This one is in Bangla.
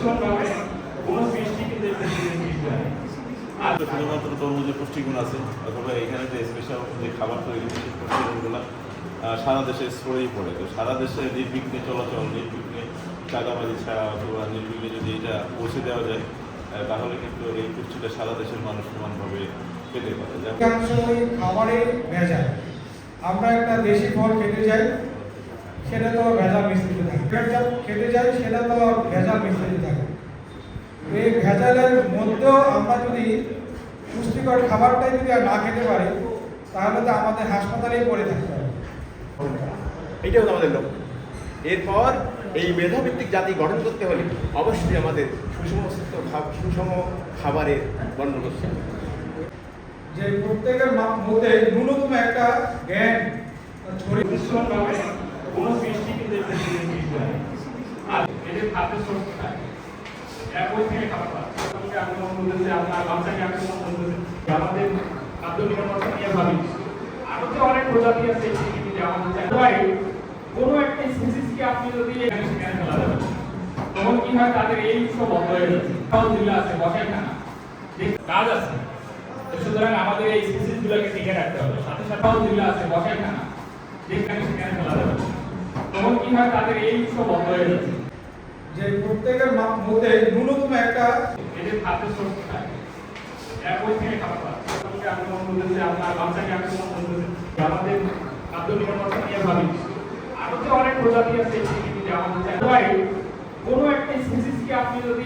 ভীষণভাবে কোনো বৃষ্টি কিন্তু আর শুধুমাত্র তরমুজে পুষ্টিগুণ আছে অথবা এখানে যে স্পেশাল যে খাবার তৈরি সেই পুষ্টিগুণগুলো সারা দেশে ছড়িয়ে পড়ে। তো সারা দেশে নির্বিঘ্নে চলাচল, নির্বিঘ্নে চাঁদাবাজি ছাড়া অথবা নির্বিঘ্নে যদি এটা পৌঁছে দেওয়া যায় তাহলে কিন্তু এই পুষ্টিটা সারা দেশের মানুষ সমানভাবে পেতে পারে। খাবারে ভেজাল, আমরা একটা দেশি ফল খেতে যাই সেটা তো ভেজাল মিশ্রিত থাকে, খেতে যাই সেটা তো ভেজাল মিশ্রিত থাকে। এই ভেজালের মধ্যেও আমরা যদি পুষ্টিকর খাবারটাই যদি আর না খেতে পারি তাহলে তো আমাদের হাসপাতালেই পড়ে থাকতে হবে। এইটাই হলো আমাদের লক্ষ্য। এরপর এই মেধাভিত্তিক জাতি গঠন করতে হলে অবশ্যই আমাদের সুষম খাবারের বন্দোবস্ত, যে প্রত্যেকের মধ্যে ন্যূনতম একটা জ্ঞান ছড়িয়ে ভীষণভাবে কোনো বৃষ্টি কিন্তু আর এদের খাদ্য সোর্স একই থেকে খাবার পাচ্ছে। আক্রমণ করতেছে, আপনার বাচ্চাকে আক্রমণ করতেছে, আমাদের খাদ্য নিরাপত্তা নিয়ে ভাবি। আরো যে অনেক প্রজাতি আছে পৃথিবীতে আমাদের চাই কোনো একটা স্পিসিসকে আপনি যদি এখানে সেখানে ফেলা যাবে তখন কি হয়, তাদের এই উৎস বন্ধ হয়ে যাচ্ছে। জিল্লা আছে বসাই খানা কাজ আছে, সুতরাং আমাদের এই স্পিসিস গুলোকে টিকে রাখতে হবে। সাথে সাথে জিল্লা আছে বসাই খানা যেখানে সেখানে ফেলা যাবে তখন কি হয়, তাদের এই উৎস বন্ধ হয়ে যাচ্ছে। যে প্রত্যেকের মধ্যে ন্যূনতম একটা এদের খাদ্য সোর্স একই থেকে খাবার পাচ্ছে। আক্রমণ করতেছে, আপনার বাচ্চাকে আক্রমণ করতেছে, আমাদের খাদ্য নিরাপত্তা নিয়ে ভাবি। আরো যে অনেক প্রজাতি আছে পৃথিবীতে আমাদের চাই কোনো একটা স্পিসিসকে আপনি যদি